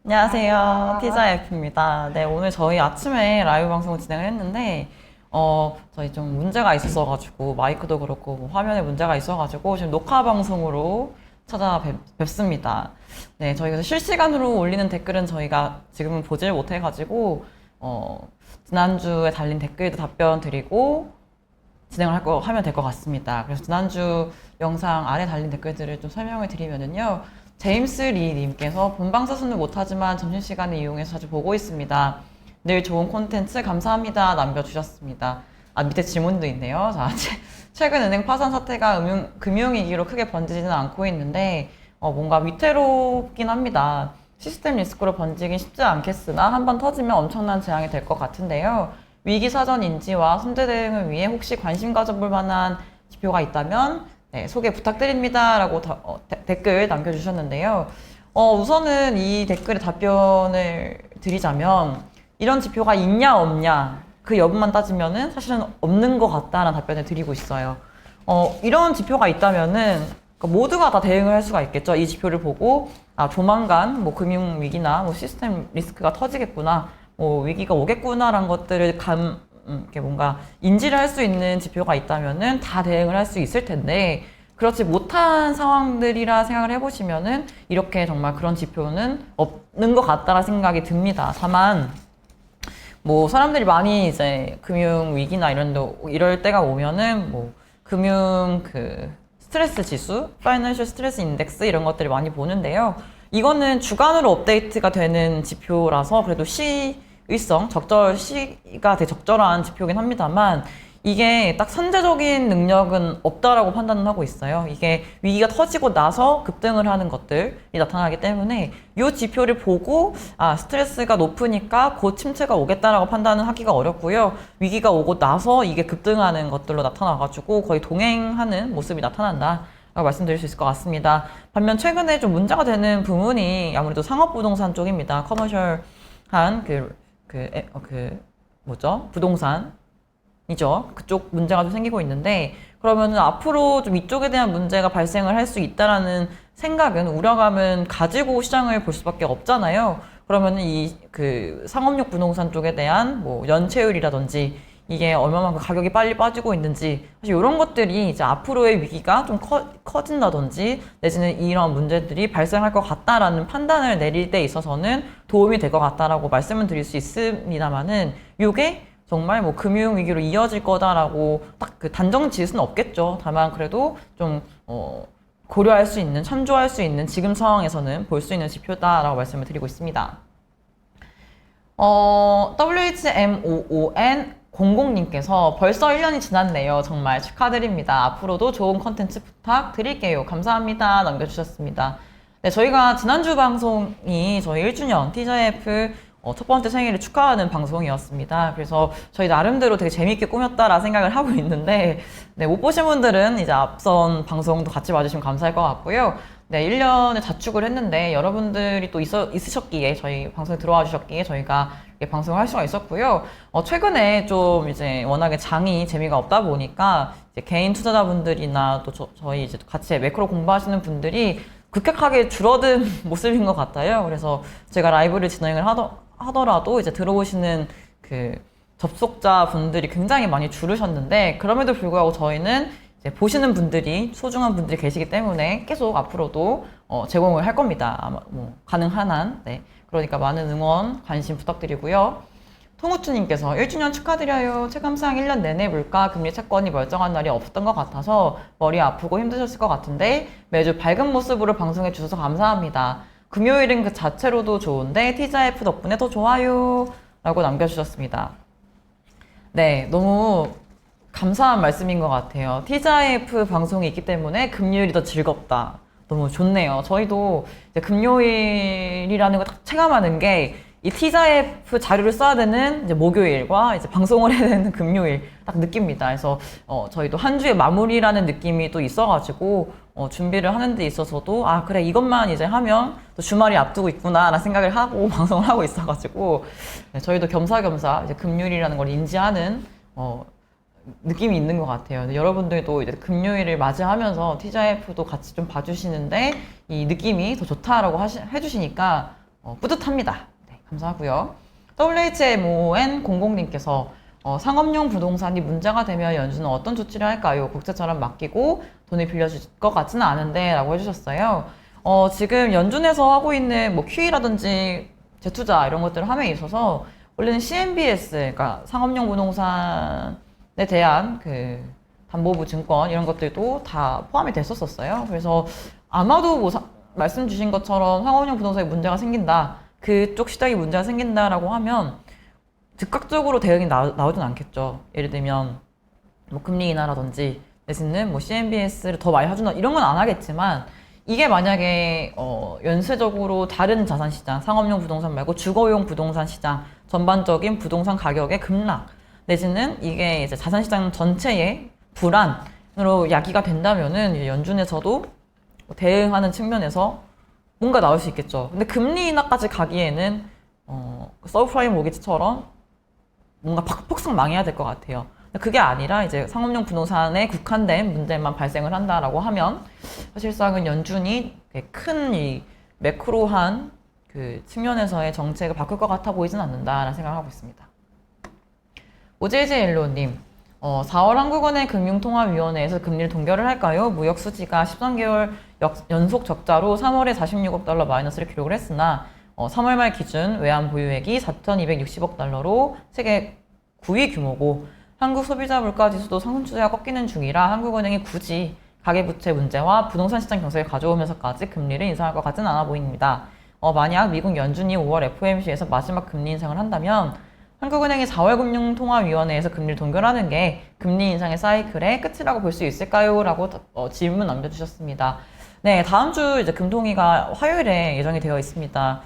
안녕하세요. 티자예프입니다. 네, 오늘 저희 아침에 라이브 방송을 진행을 했는데, 저희 좀 문제가 있었어가지고, 마이크도 그렇고, 뭐 화면에 문제가 있어가지고, 지금 녹화 방송으로 찾아뵙습니다. 네, 저희가 실시간으로 올리는 댓글은 저희가 지금은 보질 못해가지고, 지난주에 달린 댓글도 답변 드리고, 진행을 하면 될 것 같습니다. 그래서 지난주 영상 아래 달린 댓글들을 좀 설명을 드리면은요. 제임스 리 님께서 본방 사수는 못하지만 점심시간을 이용해서 자주 보고 있습니다. 늘 좋은 콘텐츠 감사합니다. 남겨주셨습니다. 밑에 질문도 있네요. 자, 최근 은행 파산 사태가 금융위기로 크게 번지지는 않고 있는데, 뭔가 위태롭긴 합니다. 시스템 리스크로 번지긴 쉽지 않겠으나 한번 터지면 엄청난 재앙이 될 것 같은데요. 위기 사전 인지와 선제 대응을 위해 혹시 관심 가져볼 만한 지표가 있다면 네, 소개 부탁드립니다. 라고 댓글 남겨주셨는데요. 우선은 이 댓글에 답변을 드리자면 이런 지표가 있냐 없냐 그 여부만 따지면은 사실은 없는 것 같다라는 답변을 드리고 있어요. 이런 지표가 있다면은 그러니까 모두가 다 대응을 할 수가 있겠죠. 이 지표를 보고 조만간 뭐 금융위기나 뭐 시스템 리스크가 터지겠구나 뭐 위기가 오겠구나라는 것들을 이렇게 뭔가 인지를 할 수 있는 지표가 있다면은 다 대응을 할 수 있을 텐데 그렇지 못한 상황들이라 생각을 해보시면은 이렇게 정말 그런 지표는 없는 것 같다라 생각이 듭니다. 다만 뭐 사람들이 많이 이제 금융 위기나 이럴 때가 오면은 뭐 금융 스트레스 지수, 파이낸셜 스트레스 인덱스 이런 것들을 많이 보는데요. 이거는 주간으로 업데이트가 되는 지표라서 그래도 시가 되게 적절한 지표긴 합니다만 이게 딱 선제적인 능력은 없다라고 판단을 하고 있어요. 이게 위기가 터지고 나서 급등을 하는 것들이 나타나기 때문에 이 지표를 보고 스트레스가 높으니까 곧 침체가 오겠다라고 판단을 하기가 어렵고요. 위기가 오고 나서 이게 급등하는 것들로 나타나가지고 거의 동행하는 모습이 나타난다. 라고 말씀드릴 수 있을 것 같습니다. 반면 최근에 좀 문제가 되는 부분이 아무래도 상업부동산 쪽입니다. 커머셜한 부동산이죠. 그쪽 문제가 좀 생기고 있는데 그러면은 앞으로 좀 이쪽에 대한 문제가 발생을 할 수 있다라는 생각은 우려감은 가지고 시장을 볼 수밖에 없잖아요. 그러면은 상업용 부동산 쪽에 대한 뭐 연체율이라든지 이게 얼마만큼 가격이 빨리 빠지고 있는지 사실 이런 것들이 이제 앞으로의 위기가 좀 커진다든지 내지는 이런 문제들이 발생할 것 같다라는 판단을 내릴 때 있어서는 도움이 될 것 같다라고 말씀을 드릴 수 있습니다만은 이게 정말 뭐 금융위기로 이어질 거다라고 딱 단정 지을 수는 없겠죠. 다만 그래도 좀 고려할 수 있는, 참조할 수 있는 지금 상황에서는 볼 수 있는 지표다라고 말씀을 드리고 있습니다. WHMOON 00님께서 벌써 1년이 지났네요. 정말 축하드립니다. 앞으로도 좋은 컨텐츠 부탁드릴게요. 감사합니다. 남겨주셨습니다. 네, 저희가 지난주 방송이 저희 1주년 티저F 첫 번째 생일을 축하하는 방송이었습니다. 그래서 저희 나름대로 되게 재밌게 꾸몄다라 생각을 하고 있는데 네, 못 보신 분들은 이제 앞선 방송도 같이 봐주시면 감사할 것 같고요. 네, 1년을 자축을 했는데 여러분들이 또 있으셨기에 저희 방송에 들어와 주셨기에 저희가 방송을 할 수가 있었고요. 최근에 좀 이제 워낙에 장이 재미가 없다 보니까 이제 개인 투자자분들이나 또 저희 이제 같이 매크로 공부하시는 분들이 급격하게 줄어든 모습인 것 같아요. 그래서 제가 라이브를 진행을 하더라도 이제 들어오시는 접속자 분들이 굉장히 많이 줄으셨는데 그럼에도 불구하고 저희는 이제 보시는 분들이 소중한 분들이 계시기 때문에 계속 앞으로도 제공을 할 겁니다. 아마 뭐 가능한 한. 네. 그러니까 많은 응원, 관심 부탁드리고요. 통우투님께서 1주년 축하드려요. 체감상 1년 내내 물가, 금리 채권이 멀쩡한 날이 없었던 것 같아서 머리 아프고 힘드셨을 것 같은데 매주 밝은 모습으로 방송해 주셔서 감사합니다. 금요일은 그 자체로도 좋은데 티자F 덕분에 더 좋아요. 라고 남겨주셨습니다. 네, 너무 감사한 말씀인 것 같아요. 티자F 방송이 있기 때문에 금요일이 더 즐겁다. 너무 좋네요. 저희도 이제 금요일이라는 걸 딱 체감하는 게 이 T자F 자료를 써야 되는 이제 목요일과 이제 방송을 해야 되는 금요일 딱 느낍니다. 그래서 저희도 한 주의 마무리라는 느낌이 또 있어가지고 준비를 하는 데 있어서도 아 그래 이것만 이제 하면 또 주말이 앞두고 있구나라는 생각을 하고 방송을 하고 있어가지고 네, 저희도 겸사겸사 이제 금요일이라는 걸 인지하는 느낌이 있는 것 같아요. 여러분들도 이제 금요일을 맞이하면서 T자F도 같이 좀 봐주시는데 이 느낌이 더 좋다라고 해주시니까 뿌듯합니다. 네, 감사하고요. WHMON00님께서 상업용 부동산이 문제가 되면 연준은 어떤 조치를 할까요? 국채처럼 맡기고 돈을 빌려줄 것 같지는 않은데 라고 해주셨어요. 지금 연준에서 하고 있는 뭐 QE라든지 재투자 이런 것들을 함에 있어서 원래는 CMBS, 그러니까 상업용 부동산에 대한 그 담보부 증권 이런 것들도 다 포함이 됐었어요. 그래서 아마도 뭐 말씀 주신 것처럼 상업용 부동산에 문제가 생긴다, 그쪽 시장에 문제가 생긴다라고 하면 즉각적으로 대응이 나오진 않겠죠. 예를 들면 뭐 금리 인하라든지 내지는 뭐 CMBS를 더 많이 해준다 이런 건 안 하겠지만 이게 만약에 연쇄적으로 다른 자산 시장, 상업용 부동산 말고 주거용 부동산 시장 전반적인 부동산 가격의 급락 내지는 이게 이제 자산 시장 전체의 불안으로 야기가 된다면은 연준에서도 대응하는 측면에서 뭔가 나올 수 있겠죠. 근데 금리 인하까지 가기에는 서브프라임 모기지처럼 뭔가 폭삭 망해야 될 것 같아요. 그게 아니라 이제 상업용 부동산에 국한된 문제만 발생을 한다라고 하면 사실상은 연준이 큰 이 매크로한 그 측면에서의 정책을 바꿀 것 같아 보이진 않는다라는 생각을 하고 있습니다. 오제이제 옐로우님, 4월 한국은행 금융통화위원회에서 금리를 동결을 할까요? 무역 수지가 13개월 연속 적자로 3월에 46억 달러 마이너스를 기록을 했으나 3월 말 기준 외환 보유액이 4,260억 달러로 세계 9위 규모고 한국 소비자 물가 지수도 상승 추세가 꺾이는 중이라 한국은행이 굳이 가계부채 문제와 부동산 시장 경색을 가져오면서까지 금리를 인상할 것 같지는 않아 보입니다. 만약 미국 연준이 5월 FOMC에서 마지막 금리 인상을 한다면 한국은행이 4월 금융통화위원회에서 금리를 동결하는 게 금리 인상의 사이클의 끝이라고 볼 수 있을까요? 라고 질문 남겨주셨습니다. 네, 다음 주 이제 금통위가 화요일에 예정이 되어 있습니다.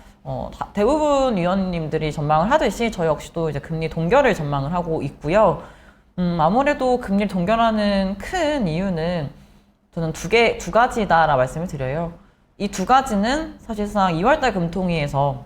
대부분 위원님들이 전망을 하듯이 저 역시도 이제 금리 동결을 전망을 하고 있고요. 아무래도 금리를 동결하는 큰 이유는 저는 두 가지다라 말씀을 드려요. 이 두 가지는 사실상 2월달 금통위에서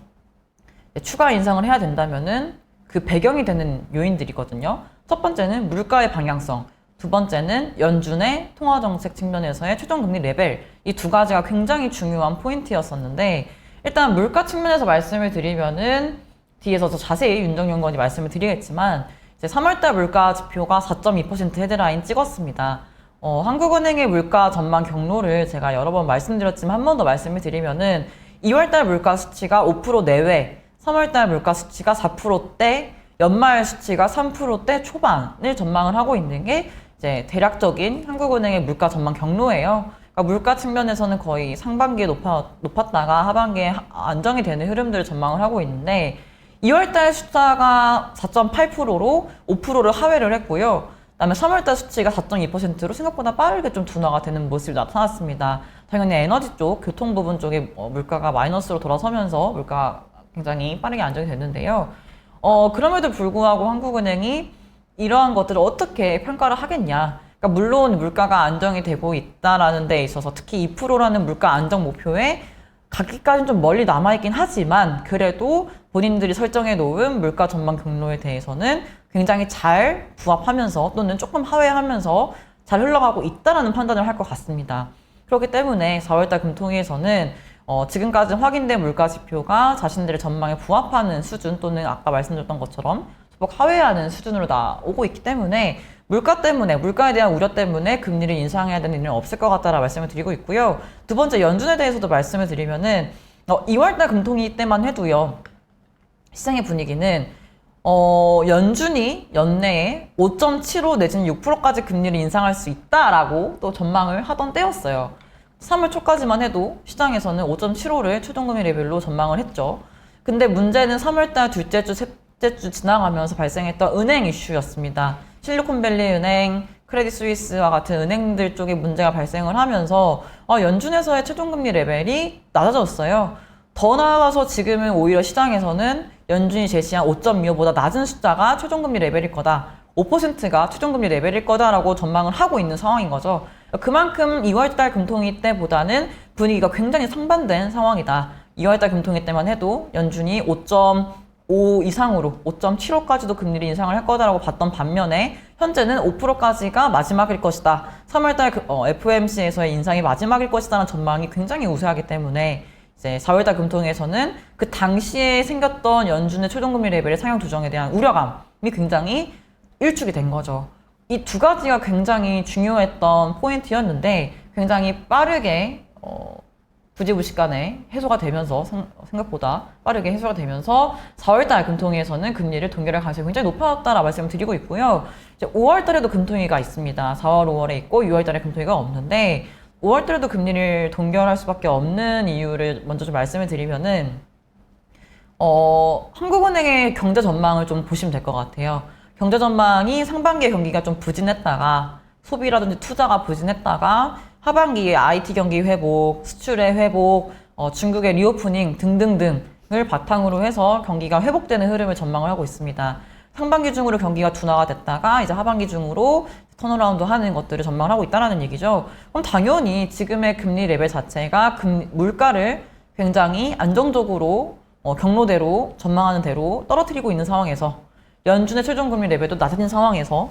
추가 인상을 해야 된다면은 그 배경이 되는 요인들이거든요. 첫 번째는 물가의 방향성, 두 번째는 연준의 통화정책 측면에서의 최종금리 레벨, 이 두 가지가 굉장히 중요한 포인트였었는데 일단 물가 측면에서 말씀을 드리면은 뒤에서 더 자세히 윤정연구원이 말씀을 드리겠지만 이제 3월달 물가 지표가 4.2% 헤드라인 찍었습니다. 한국은행의 물가 전망 경로를 제가 여러 번 말씀드렸지만 한 번 더 말씀을 드리면은 2월달 물가 수치가 5% 내외, 3월달 물가 수치가 4%대, 연말 수치가 3%대 초반을 전망을 하고 있는 게 이제 대략적인 한국은행의 물가 전망 경로예요. 그러니까 물가 측면에서는 거의 상반기에 높았다가 하반기에 안정이 되는 흐름들을 전망을 하고 있는데 2월달 숫자가 4.8%로 5%를 하회를 했고요. 그다음에 3월달 수치가 4.2%로 생각보다 빠르게 좀 둔화가 되는 모습이 나타났습니다. 당연히 에너지 쪽, 교통 부분 쪽에 물가가 마이너스로 돌아서면서 물가가 굉장히 빠르게 안정이 됐는데요. 그럼에도 불구하고 한국은행이 이러한 것들을 어떻게 평가를 하겠냐. 그러니까 물론 물가가 안정이 되고 있다라는 데 있어서 특히 2%라는 물가 안정 목표에 가기까지는 좀 멀리 남아있긴 하지만 그래도 본인들이 설정해 놓은 물가 전망 경로에 대해서는 굉장히 잘 부합하면서 또는 조금 하회하면서 잘 흘러가고 있다라는 판단을 할 것 같습니다. 그렇기 때문에 4월달 금통위에서는 지금까지 확인된 물가 지표가 자신들의 전망에 부합하는 수준 또는 아까 말씀드렸던 것처럼 소폭 하회하는 수준으로 나오고 있기 때문에 물가 때문에, 물가에 대한 우려 때문에 금리를 인상해야 되는 일은 없을 것 같다라는 말씀을 드리고 있고요. 두 번째, 연준에 대해서도 말씀을 드리면은 2월달 금통위 때만 해도요. 시장의 분위기는 연준이 연내에 5.75 내지는 6%까지 금리를 인상할 수 있다라고 또 전망을 하던 때였어요. 3월 초까지만 해도 시장에서는 5.75를 최종금리 레벨로 전망을 했죠. 근데 문제는 3월달 둘째 주, 셋째 주 지나가면서 발생했던 은행 이슈였습니다. 실리콘밸리 은행, 크레딧 스위스와 같은 은행들 쪽에 문제가 발생을 하면서 연준에서의 최종금리 레벨이 낮아졌어요. 더 나아가서 지금은 오히려 시장에서는 연준이 제시한 5.25보다 낮은 숫자가 최종금리 레벨일 거다. 5%가 최종금리 레벨일 거다라고 전망을 하고 있는 상황인 거죠. 그만큼 2월달 금통위 때보다는 분위기가 굉장히 상반된 상황이다. 2월달 금통위 때만 해도 연준이 5.5 이상으로 5.75까지도 금리를 인상을 할 거다라고 봤던 반면에 현재는 5%까지가 마지막일 것이다. 3월달 FOMC에서의 인상이 마지막일 것이다라는 전망이 굉장히 우세하기 때문에 이제 4월달 금통위에서는 그 당시에 생겼던 연준의 최종금리 레벨의 상향 조정에 대한 우려감이 굉장히 일축이 된 거죠. 이 두 가지가 굉장히 중요했던 포인트였는데 굉장히 빠르게 부지부식간에 해소가 되면서 생각보다 빠르게 해소가 되면서 4월달 금통위에서는 금리를 동결할 가능성이 굉장히 높아졌다라 말씀을 드리고 있고요. 이제 5월달에도 금통위가 있습니다. 4월, 5월에 있고 6월달에 금통위가 없는데 5월달에도 금리를 동결할 수밖에 없는 이유를 먼저 좀 말씀을 드리면은 한국은행의 경제 전망을 좀 보시면 될 것 같아요. 경제 전망이 상반기에 경기가 좀 부진했다가 소비라든지 투자가 부진했다가 하반기에 IT 경기 회복, 수출의 회복, 중국의 리오프닝 등등등을 바탕으로 해서 경기가 회복되는 흐름을 전망을 하고 있습니다. 상반기 중으로 경기가 둔화가 됐다가 이제 하반기 중으로 턴어라운드 하는 것들을 전망을 하고 있다는 얘기죠. 그럼 당연히 지금의 금리 레벨 자체가 물가를 굉장히 안정적으로 경로대로 전망하는 대로 떨어뜨리고 있는 상황에서 연준의 최종 금리 레벨도 낮아진 상황에서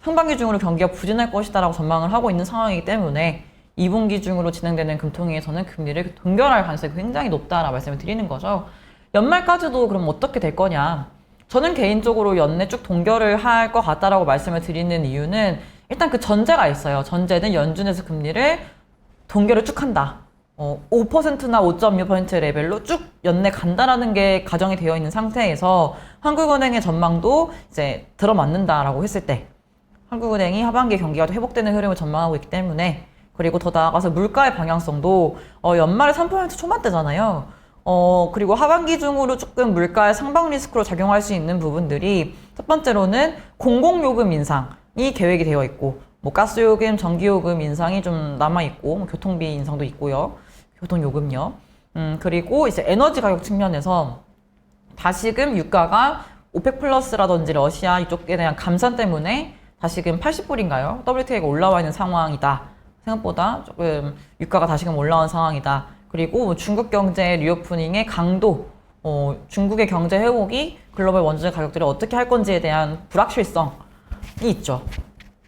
상반기 중으로 경기가 부진할 것이다라고 전망을 하고 있는 상황이기 때문에 2분기 중으로 진행되는 금통위에서는 금리를 동결할 가능성이 굉장히 높다라고 말씀을 드리는 거죠. 연말까지도 그럼 어떻게 될 거냐? 저는 개인적으로 연내 쭉 동결을 할 것 같다라고 말씀을 드리는 이유는 일단 그 전제가 있어요. 전제는 연준에서 금리를 동결을 쭉 한다. 5%나 5.6% 레벨로 쭉 연내 간다라는 게 가정이 되어 있는 상태에서 한국은행의 전망도 이제 들어맞는다라고 했을 때 한국은행이 하반기 경기가 회복되는 흐름을 전망하고 있기 때문에 그리고 더 나아가서 물가의 방향성도 연말에 3% 초반대잖아요. 그리고 하반기 중으로 조금 물가의 상방 리스크로 작용할 수 있는 부분들이 첫 번째로는 공공요금 인상이 계획이 되어 있고 뭐 가스요금, 전기요금 인상이 좀 남아있고 뭐 교통비 인상도 있고요. 교통요금요. 그리고 이제 에너지 가격 측면에서 다시금 유가가 오펙 플러스라든지 러시아 이쪽에 대한 감산 때문에 다시금 80불인가요? WTI가 올라와 있는 상황이다. 생각보다 조금 유가가 다시금 올라온 상황이다. 그리고 중국 경제 리오프닝의 강도, 중국의 경제 회복이 글로벌 원자재 가격들을 어떻게 할 건지에 대한 불확실성이 있죠.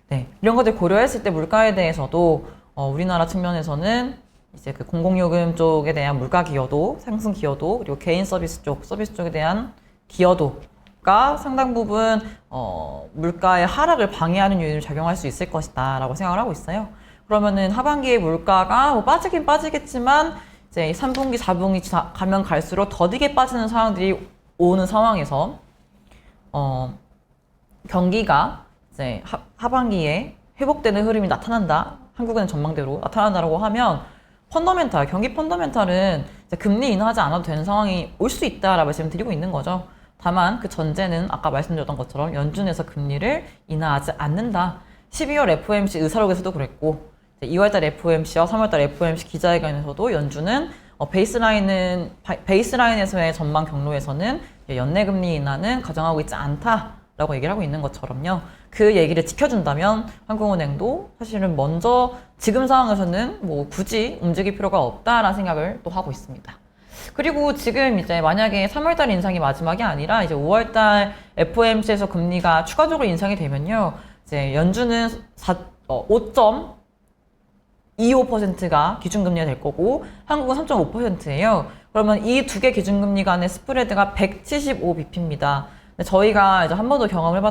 네, 이런 것들 고려했을 때 물가에 대해서도 우리나라 측면에서는 이제 그 공공요금 쪽에 대한 물가 기여도, 상승 기여도, 그리고 개인 서비스 쪽에 대한 기여도가 상당 부분 물가의 하락을 방해하는 요인을 작용할 수 있을 것이다라고 생각을 하고 있어요. 그러면은 하반기에 물가가 뭐 빠지긴 빠지겠지만 이제 3분기, 4분기 가면 갈수록 더디게 빠지는 상황들이 오는 상황에서 경기가 이제 하반기에 회복되는 흐름이 나타난다. 한국은행 전망대로 나타난다라고 하면 경기 펀더멘탈은 이제 금리 인하하지 않아도 되는 상황이 올 수 있다라고 말씀드리고 있는 거죠. 다만 그 전제는 아까 말씀드렸던 것처럼 연준에서 금리를 인하하지 않는다. 12월 FOMC 의사록에서도 그랬고 2월달 FOMC와 3월달 FOMC 기자회견에서도 연준은 베이스라인에서의 전망 경로에서는 연내 금리 인하는 가정하고 있지 않다라고 얘기를 하고 있는 것처럼요. 그 얘기를 지켜준다면 한국은행도 사실은 먼저 지금 상황에서는 뭐 굳이 움직일 필요가 없다라는 생각을 또 하고 있습니다. 그리고 지금 이제 만약에 3월달 인상이 마지막이 아니라 이제 5월달 FOMC에서 금리가 추가적으로 인상이 되면요. 이제 연준은 5.25%가 기준금리가 될 거고 한국은 3.5%예요. 그러면 이 두 개 기준금리 간의 스프레드가 175bp입니다. 근데 저희가 이제 한 번도 경험을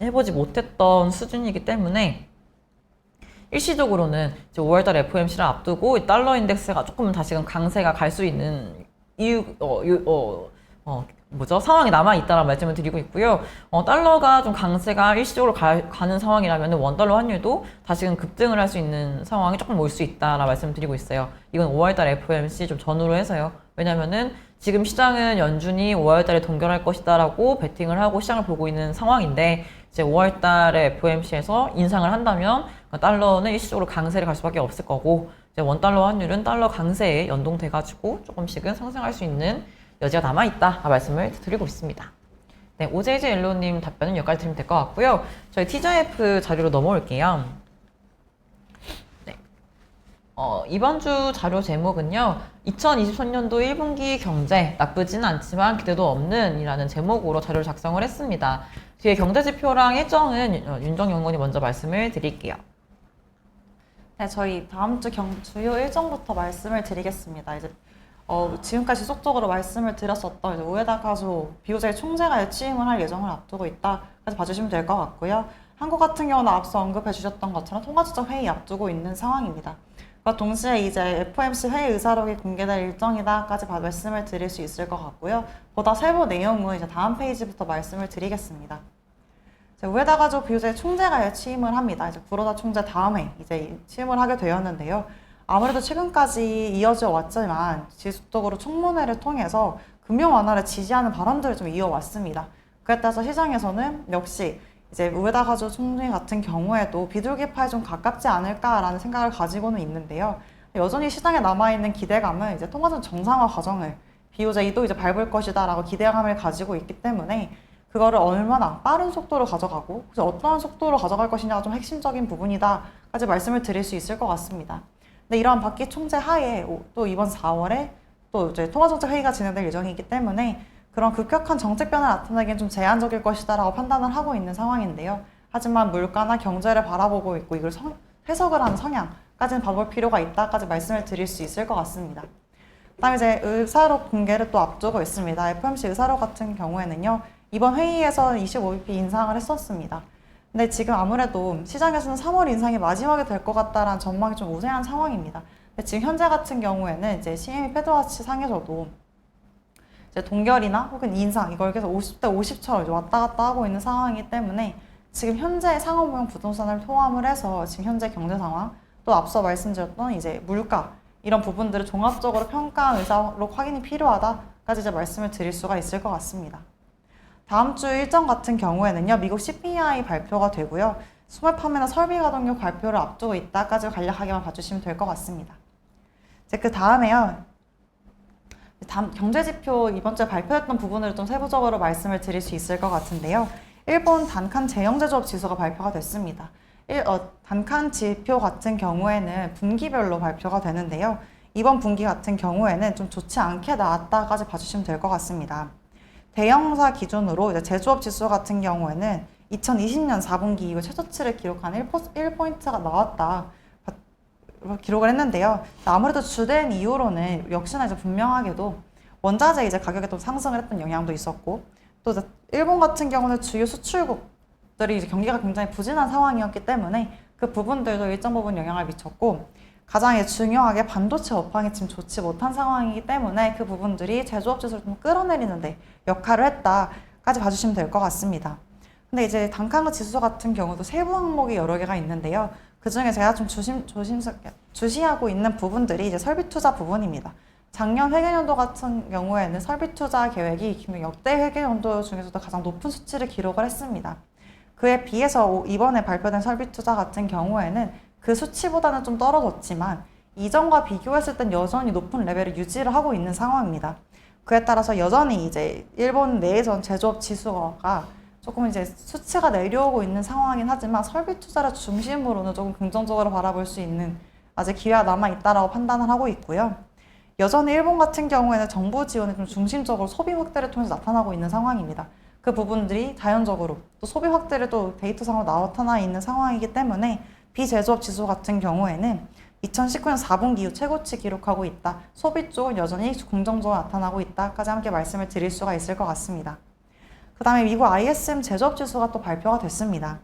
해보지 못했던 수준이기 때문에 일시적으로는 이제 5월달 FOMC를 앞두고 달러 인덱스가 조금 다시금 강세가 갈 수 있는 상황이 남아있다는 말씀을 드리고 있고요. 달러가 좀 강세가 일시적으로 가는 상황이라면 원달러 환율도 다시금 급등을 할 수 있는 상황이 조금 올 수 있다라는 말씀을 드리고 있어요. 이건 5월달 FOMC 좀 전후로 해서요. 왜냐면은 지금 시장은 연준이 5월달에 동결할 것이다라고 베팅을 하고 시장을 보고 있는 상황인데 이제 5월달에 FOMC에서 인상을 한다면 달러는 일시적으로 강세를 갈 수밖에 없을 거고 이제 원달러 환율은 달러 강세에 연동돼가지고 조금씩은 상승할 수 있는 여지가 남아있다 말씀을 드리고 있습니다. 네, 오제이제 옐로우님 답변은 여기까지 드리면 될 것 같고요. 저희 TGIF 자료로 넘어올게요. 네. 이번 주 자료 제목은요. 2023년도 1분기 경제 나쁘진 않지만 기대도 없는 이라는 제목으로 자료를 작성을 했습니다. 뒤에 경제지표랑 일정은 윤정연구원이 먼저 말씀을 드릴게요. 네, 저희 다음 주 주요 일정부터 말씀을 드리겠습니다. 이제 지금까지 지속적으로 말씀을 드렸었던 이제 우에다 가조 비오제 총재가 취임을 할 예정을 앞두고 있다까지 봐주시면 될 것 같고요. 한국 같은 경우는 앞서 언급해 주셨던 것처럼 통화지적 회의 앞두고 있는 상황입니다. 그와 동시에 이제 FOMC 회의 의사록이 공개될 일정이다까지 말씀을 드릴 수 있을 것 같고요. 보다 세부 내용은 이제 다음 페이지부터 말씀을 드리겠습니다. 우에다 가조 비오제 총재가 취임을 합니다. 이제 구로다 총재 다음에 이제 취임을 하게 되었는데요. 아무래도 최근까지 이어져 왔지만 지속적으로 청문회를 통해서 금융 완화를 지지하는 발언들을 좀 이어왔습니다. 그에 따라서 시장에서는 역시 이제 우에다 가조 총재 같은 경우에도 비둘기파에 좀 가깝지 않을까라는 생각을 가지고는 있는데요. 여전히 시장에 남아있는 기대감은 이제 통화적 정상화 과정을 BOJ도 이제 밟을 것이다라고 기대감을 가지고 있기 때문에 그거를 얼마나 빠른 속도로 가져가고 어떠한 속도로 가져갈 것이냐가 좀 핵심적인 부분이다까지 말씀을 드릴 수 있을 것 같습니다. 근데 이러한 박기 총재 하에 또 이번 4월에 또 이제 통화정책 회의가 진행될 예정이기 때문에 그런 급격한 정책 변화를 나타내기엔 좀 제한적일 것이다라고 판단을 하고 있는 상황인데요. 하지만 물가나 경제를 바라보고 있고 이걸 해석을 하는 성향까지는 봐볼 필요가 있다까지 말씀을 드릴 수 있을 것 같습니다. 그다음에 이제 의사록 공개를 또 앞두고 있습니다. FOMC 의사록 같은 경우에는요. 이번 회의에서 25bp 인상을 했었습니다. 근데 지금 아무래도 시장에서는 3월 인상이 마지막이 될 것 같다라는 전망이 좀 우세한 상황입니다. 근데 지금 현재 같은 경우에는 이제 CME 패드워치 상에서도 이제 동결이나 혹은 인상 이걸 계속 50대 50처럼 왔다 갔다 하고 있는 상황이기 때문에 지금 현재 상업용 부동산을 포함을 해서 지금 현재 경제 상황 또 앞서 말씀드렸던 이제 물가 이런 부분들을 종합적으로 평가한 의사록 확인이 필요하다까지 이제 말씀을 드릴 수가 있을 것 같습니다. 다음 주 일정 같은 경우에는요, 미국 CPI 발표가 되고요, 소매 판매나 설비 가동률 발표를 앞두고 있다까지 간략하게만 봐주시면 될 것 같습니다. 이제 그 다음에요, 경제지표 이번 주에 발표했던 부분을 좀 세부적으로 말씀을 드릴 수 있을 것 같은데요. 일본 단칸 제형제조업 지수가 발표가 됐습니다. 단칸 지표 같은 경우에는 분기별로 발표가 되는데요. 이번 분기 같은 경우에는 좀 좋지 않게 나왔다까지 봐주시면 될 것 같습니다. 대형사 기준으로 이제 제조업 지수 같은 경우에는 2020년 4분기 이후 최저치를 기록한 1포인트가 나왔다 기록을 했는데요. 아무래도 주된 이유로는 역시나 이제 분명하게도 원자재 이제 가격이 또 상승을 했던 영향도 있었고 또 일본 같은 경우는 주요 수출국들이 이제 경기가 굉장히 부진한 상황이었기 때문에 그 부분들도 일정 부분 영향을 미쳤고 가장 중요하게 반도체 업황이 지금 좋지 못한 상황이기 때문에 그 부분들이 제조업 지수를 좀 끌어내리는데 역할을 했다까지 봐주시면 될 것 같습니다. 근데 이제 단칸 지수 같은 경우도 세부 항목이 여러 개가 있는데요. 그 중에 제가 좀 조심스럽게 주시하고 있는 부분들이 이제 설비 투자 부분입니다. 작년 회계연도 같은 경우에는 설비 투자 계획이 역대 회계연도 중에서도 가장 높은 수치를 기록을 했습니다. 그에 비해서 이번에 발표된 설비 투자 같은 경우에는 그 수치보다는 좀 떨어졌지만 이전과 비교했을 땐 여전히 높은 레벨을 유지를 하고 있는 상황입니다. 그에 따라서 여전히 이제 일본 내에선 제조업 지수가 조금 이제 수치가 내려오고 있는 상황이긴 하지만 설비 투자를 중심으로는 조금 긍정적으로 바라볼 수 있는 아직 기회가 남아 있다라고 판단을 하고 있고요. 여전히 일본 같은 경우에는 정부 지원이 좀 중심적으로 소비 확대를 통해서 나타나고 있는 상황입니다. 그 부분들이 자연적으로 또 소비 확대를 또 데이터상으로 나타나 있는 상황이기 때문에 비제조업 지수 같은 경우에는 2019년 4분기 이후 최고치 기록하고 있다. 소비 쪽은 여전히 긍정적으로 나타나고 있다까지 함께 말씀을 드릴 수가 있을 것 같습니다. 그 다음에 미국 ISM 제조업 지수가 또 발표가 됐습니다.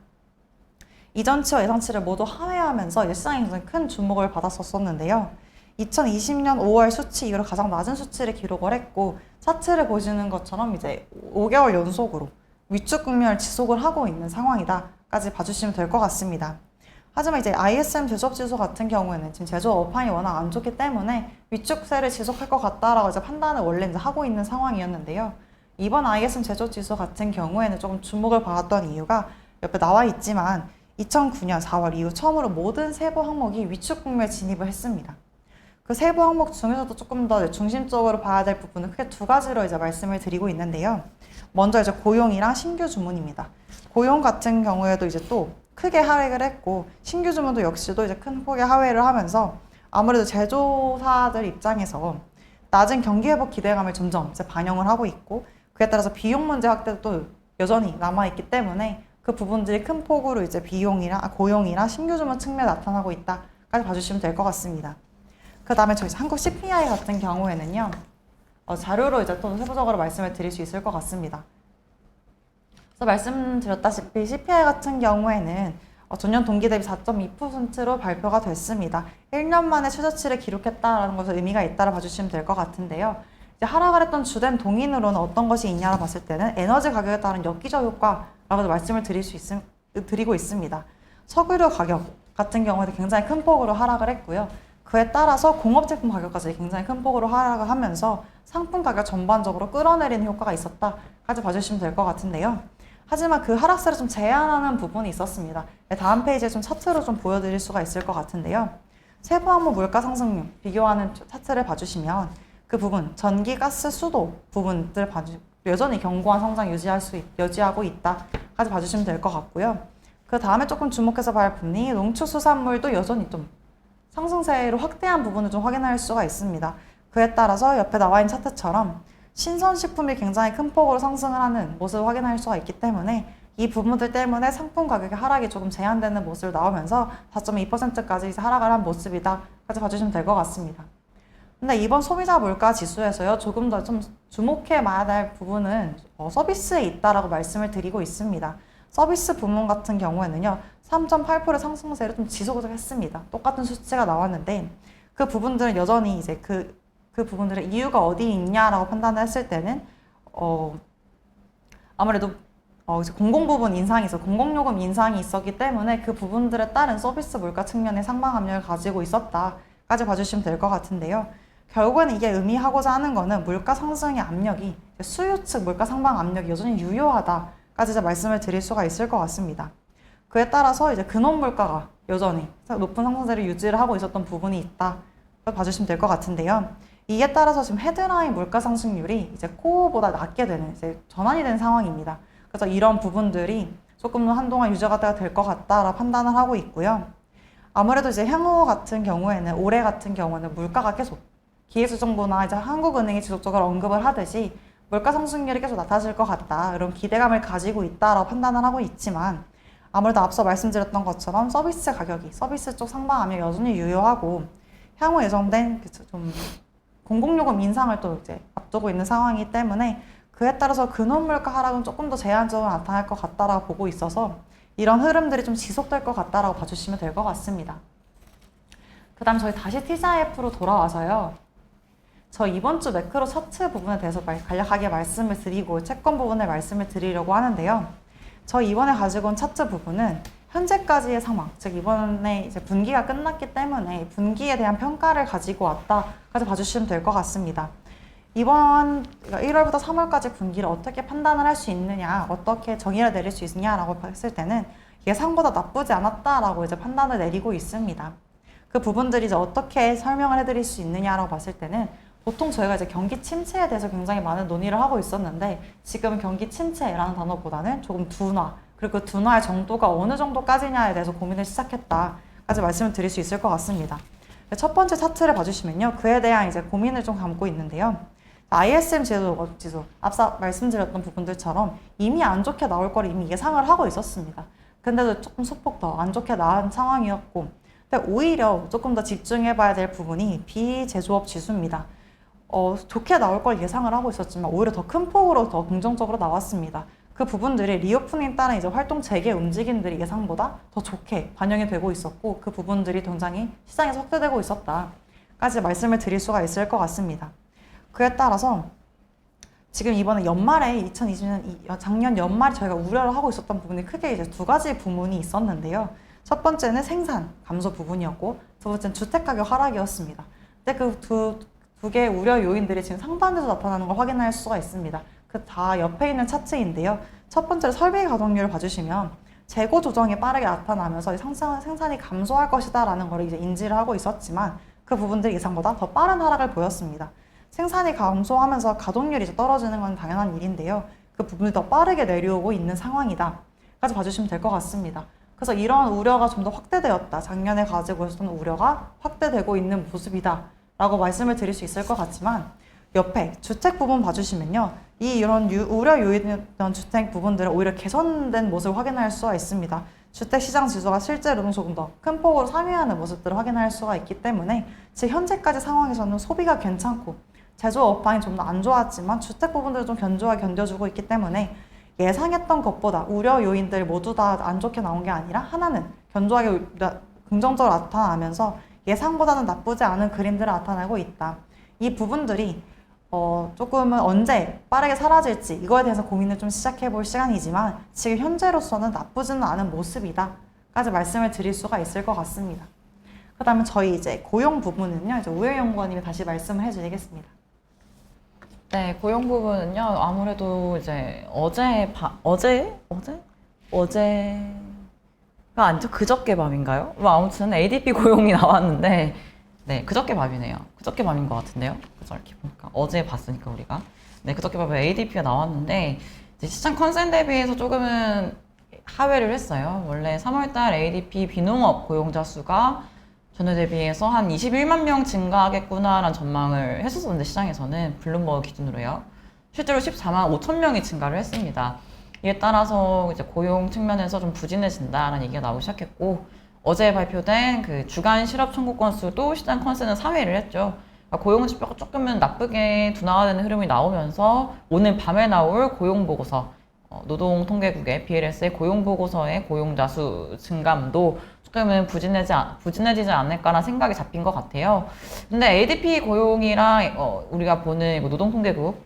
이전치와 예상치를 모두 하회하면서 시장에 굉장히 큰 주목을 받았었는데요. 2020년 5월 수치 이후로 가장 낮은 수치를 기록을 했고 차트를 보시는 것처럼 이제 5개월 연속으로 위축 국면을 지속을 하고 있는 상황이다까지 봐주시면 될 것 같습니다. 하지만 이제 ISM 제조업 지수 같은 경우에는 지금 제조업 업황이 워낙 안 좋기 때문에 위축세를 지속할 것 같다라고 이제 판단을 원래 이제 하고 있는 상황이었는데요. 이번 ISM 제조업 지수 같은 경우에는 조금 주목을 받았던 이유가 옆에 나와 있지만 2009년 4월 이후 처음으로 모든 세부 항목이 위축 국면에 진입을 했습니다. 그 세부 항목 중에서도 조금 더 중심적으로 봐야 될 부분은 크게 두 가지로 이제 말씀을 드리고 있는데요. 먼저 이제 고용이랑 신규 주문입니다. 고용 같은 경우에도 이제 또 크게 하락을 했고, 신규 주문도 역시도 이제 큰 폭의 하회를 하면서 아무래도 제조사들 입장에서 낮은 경기 회복 기대감을 점점 이제 반영을 하고 있고, 그에 따라서 비용 문제 확대도 또 여전히 남아있기 때문에 그 부분들이 큰 폭으로 이제 고용이랑 신규 주문 측면에 나타나고 있다까지 봐주시면 될 것 같습니다. 그 다음에 저희 한국 CPI 같은 경우에는요, 자료로 이제 또 세부적으로 말씀을 드릴 수 있을 것 같습니다. 그래서 말씀드렸다시피 CPI 같은 경우에는 전년 동기 대비 4.2%로 발표가 됐습니다. 1년 만에 최저치를 기록했다라는 것을 의미가 있다라 봐주시면 될 것 같은데요. 이제 하락을 했던 주된 동인으로는 어떤 것이 있냐고 봤을 때는 에너지 가격에 따른 역기저 효과라고 말씀을 드리고 있습니다. 석유료 가격 같은 경우에도 굉장히 큰 폭으로 하락을 했고요. 그에 따라서 공업제품 가격까지 굉장히 큰 폭으로 하락을 하면서 상품 가격 전반적으로 끌어내리는 효과가 있었다까지 봐주시면 될 것 같은데요. 하지만 그 하락세를 좀 제한하는 부분이 있었습니다. 다음 페이지에 좀 차트로 좀 보여드릴 수가 있을 것 같은데요. 세부 항목 물가 상승률 비교하는 차트를 봐주시면 그 부분, 전기, 가스, 수도 부분들 여전히 견고한 성장 유지하고 있다까지 봐주시면 될 것 같고요. 그 다음에 조금 주목해서 볼 부분이 농축수산물도 여전히 좀 상승세로 확대한 부분을 좀 확인할 수가 있습니다. 그에 따라서 옆에 나와 있는 차트처럼 신선식품이 굉장히 큰 폭으로 상승을 하는 모습을 확인할 수가 있기 때문에 이 부분들 때문에 상품 가격의 하락이 조금 제한되는 모습을 나오면서 4.2%까지 하락을 한 모습이다까지 봐주시면 될 것 같습니다. 근데 이번 소비자 물가 지수에서요, 조금 더 좀 주목해 봐야 될 부분은 서비스에 있다라고 말씀을 드리고 있습니다. 서비스 부문 같은 경우에는요, 3.8% 상승세를 좀 지속을 했습니다. 똑같은 수치가 나왔는데 그 부분들은 여전히 이제 그 부분들의 이유가 어디 있냐라고 판단을 했을 때는 아무래도 이제 공공부문 인상이 공공요금 인상이 있었기 때문에 그 부분들에 따른 서비스 물가 측면의 상방 압력을 가지고 있었다까지 봐주시면 될 것 같은데요. 결국에는 이게 의미하고자 하는 거는 물가 상승의 압력이 수요 측 물가 상방 압력이 여전히 유효하다까지 이제 말씀을 드릴 수가 있을 것 같습니다. 그에 따라서 이제 근원 물가가 여전히 높은 상승세를 유지를 하고 있었던 부분이 있다 봐주시면 될 것 같은데요. 이에 따라서 지금 헤드라인 물가 상승률이 이제 코어보다 낮게 되는 이제 전환이 된 상황입니다. 그래서 이런 부분들이 조금 더 한동안 유지가 될 것 같다라 판단을 하고 있고요. 아무래도 이제 향후 같은 경우에는 올해 같은 경우는 물가가 계속 기획수정부나 이제 한국은행이 지속적으로 언급을 하듯이 물가 상승률이 계속 나타질 것 같다, 이런 기대감을 가지고 있다라고 판단을 하고 있지만 아무래도 앞서 말씀드렸던 것처럼 서비스 쪽 상방 압력이 여전히 유효하고 향후 예정된 좀 공공요금 인상을 또 이제 앞두고 있는 상황이기 때문에 그에 따라서 근원 물가 하락은 조금 더 제한적으로 나타날 것 같다라고 보고 있어서 이런 흐름들이 좀 지속될 것 같다라고 봐주시면 될 것 같습니다. 그 다음 저희 다시 TGIF로 돌아와서요. 저 이번 주 매크로 차트 부분에 대해서 간략하게 말씀을 드리고 채권 부분에 말씀을 드리려고 하는데요. 저 이번에 가지고 온 차트 부분은 현재까지의 상황, 즉 이번에 이제 분기가 끝났기 때문에 분기에 대한 평가를 가지고 왔다까지 봐주시면 될 것 같습니다. 이번 1월부터 3월까지 분기를 어떻게 판단을 할 수 있느냐, 어떻게 정의를 내릴 수 있느냐라고 봤을 때는 예상보다 나쁘지 않았다라고 이제 판단을 내리고 있습니다. 그 부분들이 이제 어떻게 설명을 해드릴 수 있느냐라고 봤을 때는 보통 저희가 이제 경기 침체에 대해서 굉장히 많은 논의를 하고 있었는데 지금 경기 침체라는 단어보다는 조금 둔화, 그리고 그 둔화의 정도가 어느 정도까지냐에 대해서 고민을 시작했다까지 말씀을 드릴 수 있을 것 같습니다. 첫 번째 차트를 봐주시면요, 그에 대한 이제 고민을 좀 담고 있는데요. ISM 지수, 앞서 말씀드렸던 부분들처럼 이미 안 좋게 나올 걸 이미 예상을 하고 있었습니다. 근데도 조금 소폭 더 안 좋게 나온 상황이었고, 근데 오히려 조금 더 집중해봐야 될 부분이 비제조업 지수입니다. 좋게 나올 걸 예상을 하고 있었지만 오히려 더 큰 폭으로 더 긍정적으로 나왔습니다. 그 부분들이 리오프닝 따른 이제 활동 재개 움직임들이 예상보다 더 좋게 반영이 되고 있었고, 그 부분들이 굉장히 시장에서 확대되고 있었다까지 말씀을 드릴 수가 있을 것 같습니다. 그에 따라서 지금 이번에 연말에 2020년 작년 연말에 저희가 우려를 하고 있었던 부분이 크게 이제 두 가지 부분이 있었는데요. 첫 번째는 생산 감소 부분이었고, 두 번째는 주택 가격 하락이었습니다. 근데 그 두 개의 우려 요인들이 지금 상반돼서 나타나는 걸 확인할 수가 있습니다. 그 다 옆에 있는 차트인데요. 첫 번째로 설비 가동률을 봐주시면 재고 조정이 빠르게 나타나면서 생산이 감소할 것이다라는 걸 이제 인지를 하고 있었지만 그 부분들이 예상보다 더 빠른 하락을 보였습니다. 생산이 감소하면서 가동률이 이제 떨어지는 건 당연한 일인데요. 그 부분이 더 빠르게 내려오고 있는 상황이다 까지 봐주시면 될 것 같습니다. 그래서 이런 우려가 좀 더 확대되었다. 작년에 가지고 있었던 우려가 확대되고 있는 모습이다 라고 말씀을 드릴 수 있을 것 같지만 옆에 주택 부분 봐주시면요. 이런 우려 요인이었던 주택 부분들은 오히려 개선된 모습을 확인할 수가 있습니다. 주택 시장 지수가 실제로는 조금 더 큰 폭으로 상회하는 모습들을 확인할 수가 있기 때문에 지금 현재까지 상황에서는 소비가 괜찮고 제조업 업황이 좀 더 안 좋았지만 주택 부분들은 좀 견조하게 견뎌주고 있기 때문에 예상했던 것보다 우려 요인들 모두 다 안 좋게 나온 게 아니라 하나는 견조하게 긍정적으로 나타나면서 예상보다는 나쁘지 않은 그림들을 나타내고 있다. 이 부분들이 조금은 언제 빠르게 사라질지 이거에 대해서 고민을 좀 시작해 볼 시간이지만 지금 현재로서는 나쁘지는 않은 모습이다 까지 말씀을 드릴 수가 있을 것 같습니다. 그 다음에 저희 이제 고용 부분은요, 이제 우혜연구원님이 다시 말씀을 해주시겠습니다. 네, 고용 부분은요, 아무래도 이제 어제가 아니죠? 그저께 밤인가요? 뭐 아무튼 ADP 고용이 나왔는데, 네, 그저께 밤이네요. 그저께 밤인 것 같은데요. 그저 이렇게 보니까 어제 봤으니까 우리가. 네, 그저께 밤에 ADP가 나왔는데 이제 시장 컨센 대비해서 조금은 하회를 했어요. 원래 3월달 ADP 비농업 고용자 수가 전월 대비해서 한 21만 명 증가하겠구나라는 전망을 했었는데 시장에서는 블룸버그 기준으로요. 실제로 14만 5천 명이 증가를 했습니다. 이에 따라서 이제 고용 측면에서 좀 부진해진다라는 얘기가 나오기 시작했고 어제 발표된 그 주간 실업 청구 건수도 시장 컨센은 상회를 했죠. 그러니까 고용 지표가 조금은 나쁘게 둔화가 되는 흐름이 나오면서 오늘 밤에 나올 고용 보고서 노동통계국의 BLS의 고용 보고서의 고용자 수 증감도 조금은 부진해지지 않을까라는 생각이 잡힌 것 같아요. 근데 ADP 고용이랑 우리가 보는 노동통계국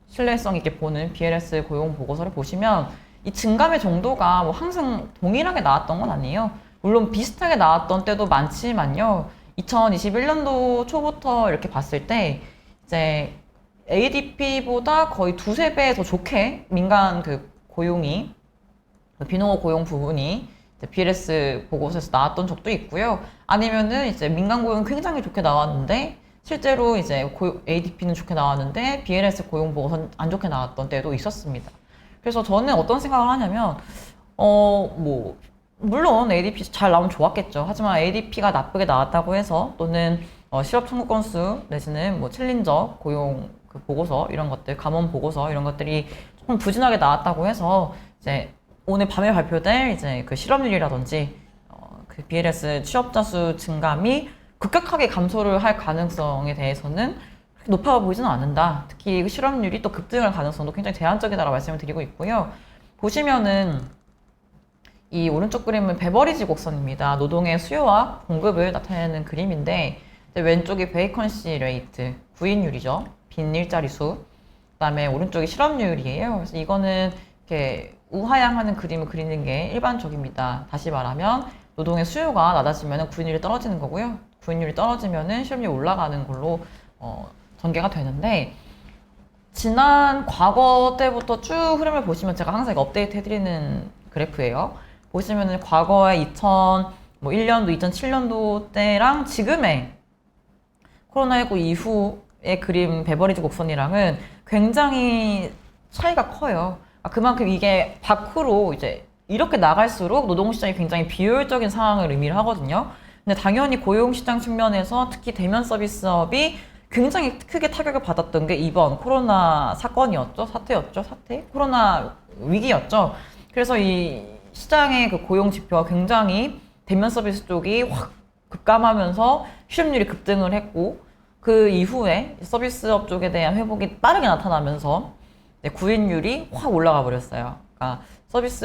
신뢰성 있게 보는 BLS 고용 보고서를 보시면 이 증감의 정도가 뭐 항상 동일하게 나왔던 건 아니에요. 물론 비슷하게 나왔던 때도 많지만요. 2021년도 초부터 이렇게 봤을 때 이제 ADP보다 거의 두세 배 더 좋게 민간 그 고용이 비농업 고용 부분이 BLS 보고서에서 나왔던 적도 있고요. 아니면은 이제 민간 고용 굉장히 좋게 나왔는데 실제로 이제 ADP는 좋게 나왔는데 BLS 고용 보고서는 안 좋게 나왔던 때도 있었습니다. 그래서 저는 어떤 생각을 하냐면 물론 ADP 잘 나오면 좋았겠죠. 하지만 ADP가 나쁘게 나왔다고 해서 또는 실업 청구 건수 내지는 뭐 챌린저 고용 그 보고서 이런 것들, 감원 보고서 이런 것들이 조금 부진하게 나왔다고 해서 이제 오늘 밤에 발표될 이제 그 실업률이라든지 그 BLS 취업자 수 증감이 급격하게 감소를 할 가능성에 대해서는 그렇게 높아 보이지는 않는다. 특히 그 실업률이 또 급등할 가능성도 굉장히 제한적이다라고 말씀을 드리고 있고요. 보시면은 이 오른쪽 그림은 베버리지 곡선입니다. 노동의 수요와 공급을 나타내는 그림인데 왼쪽이 베이컨시 레이트, 구인율이죠. 빈 일자리 수. 그다음에 오른쪽이 실업률이에요. 그래서 이거는 이렇게 우하향하는 그림을 그리는 게 일반적입니다. 다시 말하면 노동의 수요가 낮아지면 구인율이 떨어지는 거고요. 구인율이 떨어지면 실업률이 올라가는 걸로 전개가 되는데 지난 과거 때부터 쭉 흐름을 보시면 제가 항상 이거 업데이트 해드리는 그래프예요. 보시면은 과거에 2001년도, 2007년도 때랑 지금의 코로나19 이후의 그림 베버리지 곡선이랑은 굉장히 차이가 커요. 그만큼 이게 밖으로 이제 이렇게 나갈수록 노동시장이 굉장히 비효율적인 상황을 의미를 하거든요. 근데 당연히 고용시장 측면에서 특히 대면 서비스업이 굉장히 크게 타격을 받았던 게 이번 코로나 사건이었죠. 코로나 위기였죠. 그래서 이 시장의 그 고용 지표가 굉장히 대면 서비스 쪽이 확 급감하면서 실업률이 급등을 했고 그 이후에 서비스업 쪽에 대한 회복이 빠르게 나타나면서 구인율이 확 올라가 버렸어요. 그러니까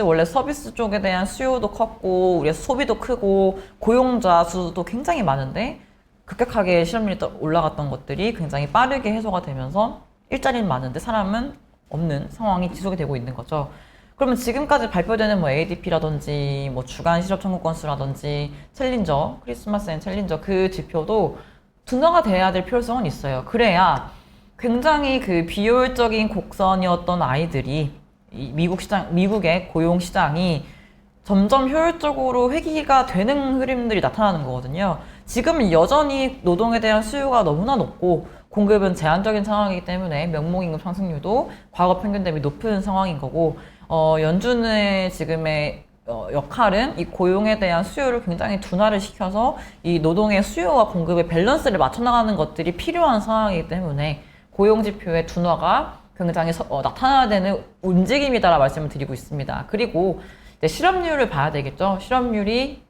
원래 서비스 쪽에 대한 수요도 컸고 우리의 소비도 크고 고용자 수도 굉장히 많은데 급격하게 실업률이 올라갔던 것들이 굉장히 빠르게 해소가 되면서 일자리는 많은데 사람은 없는 상황이 지속이 되고 있는 거죠. 그러면 지금까지 발표되는 뭐 ADP라든지 뭐 주간 실업 청구 건수라든지 챌린저, 크리스마스 앤 챌린저 그 지표도 둔화가 돼야 될 필요성은 있어요. 그래야 굉장히 그 비효율적인 곡선이었던 아이들이 미국의 고용 시장이 점점 효율적으로 회귀가 되는 흐름들이 나타나는 거거든요. 지금은 여전히 노동에 대한 수요가 너무나 높고 공급은 제한적인 상황이기 때문에 명목임금 상승률도 과거 평균 대비 높은 상황인 거고, 연준의 지금의 역할은 이 고용에 대한 수요를 굉장히 둔화를 시켜서 이 노동의 수요와 공급의 밸런스를 맞춰 나가는 것들이 필요한 상황이기 때문에 고용 지표의 둔화가 굉장히 나타나야 되는 움직임이다라 말씀을 드리고 있습니다. 그리고 이제 실업률을 봐야 되겠죠. 실업률이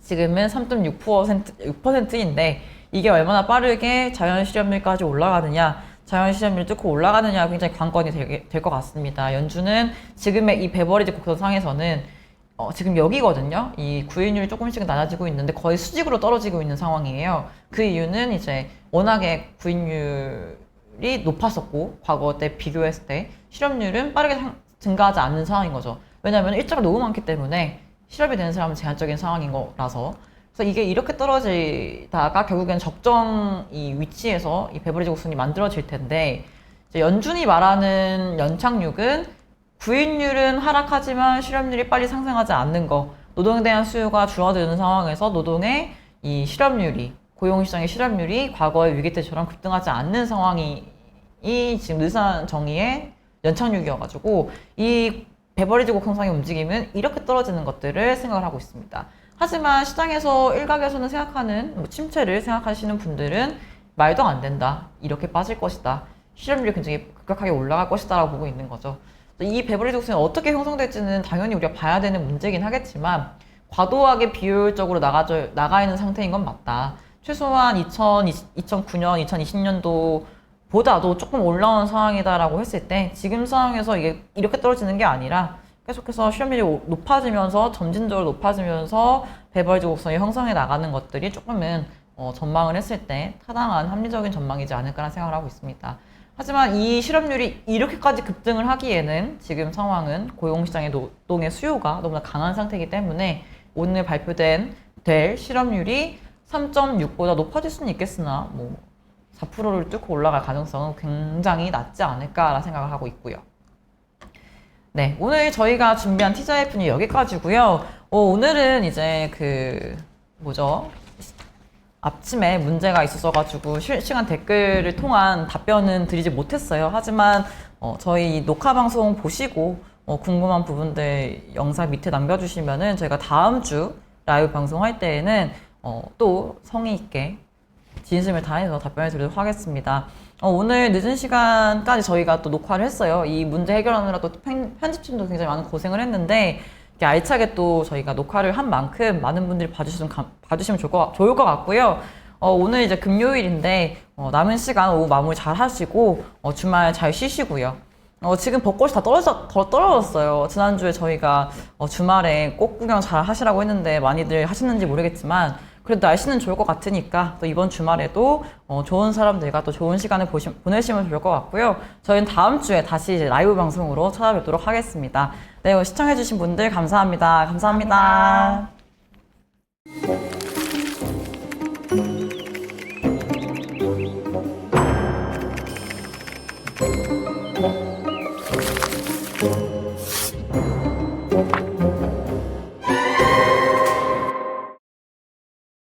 지금은 3.6%인데 이게 얼마나 빠르게 자연 실업률까지 올라가느냐, 자연 실업률 뚫고 올라가느냐 굉장히 관건이 될 것 같습니다. 연준은 지금의 이 베버리지 곡선상에서는 지금 여기거든요. 이 구인율이 조금씩 낮아지고 있는데 거의 수직으로 떨어지고 있는 상황이에요. 그 이유는 이제 워낙에 구인율이 높았었고 과거 때 비교했을 때 실업률은 빠르게 증가하지 않는 상황인 거죠. 왜냐하면 일자가 너무 많기 때문에 실업이 되는 사람은 제한적인 상황인 거라서. 그래서 이게 이렇게 떨어지다가 결국엔 적정 이 위치에서 이 베버리지 곡선이 만들어질 텐데, 이제 연준이 말하는 연착륙은 구인율은 하락하지만 실업률이 빨리 상승하지 않는 거, 노동에 대한 수요가 줄어드는 상황에서 노동의 이 실업률이, 고용시장의 실업률이 과거의 위기 때처럼 급등하지 않는 상황이 지금 느슨한 정의의 연착륙이어가지고 이 베버리지 곡선상의 움직임은 이렇게 떨어지는 것들을 생각을 하고 있습니다. 하지만 시장에서 일각에서는 생각하는 침체를 생각하시는 분들은 말도 안 된다, 이렇게 빠질 것이다, 실업률이 굉장히 급격하게 올라갈 것이다 라고 보고 있는 거죠. 이 베버리지 곡선이 어떻게 형성될지는 당연히 우리가 봐야 되는 문제긴 하겠지만 과도하게 비효율적으로 나가 있는 상태인 건 맞다. 최소한 2009년, 2020년도 보다도 조금 올라온 상황이다라고 했을 때 지금 상황에서 이게 이렇게 떨어지는 게 아니라 계속해서 실업률이 높아지면서 점진적으로 높아지면서 베버리지 곡선이 형성해 나가는 것들이 조금은 전망을 했을 때 타당한 합리적인 전망이지 않을까라는 생각을 하고 있습니다. 하지만 이 실업률이 이렇게까지 급등을 하기에는 지금 상황은 고용시장의 노동의 수요가 너무나 강한 상태이기 때문에 오늘 발표될 실업률이 3.6보다 높아질 수는 있겠으나 4%를 뚫고 올라갈 가능성은 굉장히 낮지 않을까라는 생각을 하고 있고요. 네, 오늘 저희가 준비한 TJF는 여기까지고요. 오늘은 이제 아침에 문제가 있었어가지고 실시간 댓글을 통한 답변은 드리지 못했어요. 하지만 저희 녹화 방송 보시고 궁금한 부분들 영상 밑에 남겨주시면은 저희가 다음 주 라이브 방송할 때에는 또 성의 있게 진심을 다해서 답변을 드리도록 하겠습니다. 오늘 늦은 시간까지 저희가 또 녹화를 했어요. 이 문제 해결하느라 또 편집팀도 굉장히 많은 고생을 했는데 이렇게 알차게 또 저희가 녹화를 한 만큼 많은 분들이 봐주시면 좋을 것 같고요. 오늘 이제 금요일인데 남은 시간 오후 마무리 잘 하시고 주말 잘 쉬시고요. 지금 벚꽃이 다 떨어졌어요. 지난주에 저희가 주말에 꽃 구경 잘 하시라고 했는데 많이들 하시는지 모르겠지만 그래도 날씨는 좋을 것 같으니까 또 이번 주말에도 좋은 사람들과 또 좋은 시간을 보내시면 좋을 것 같고요. 저희는 다음 주에 다시 이제 라이브 방송으로 찾아뵙도록 하겠습니다. 네, 시청해주신 분들 감사합니다. 감사합니다.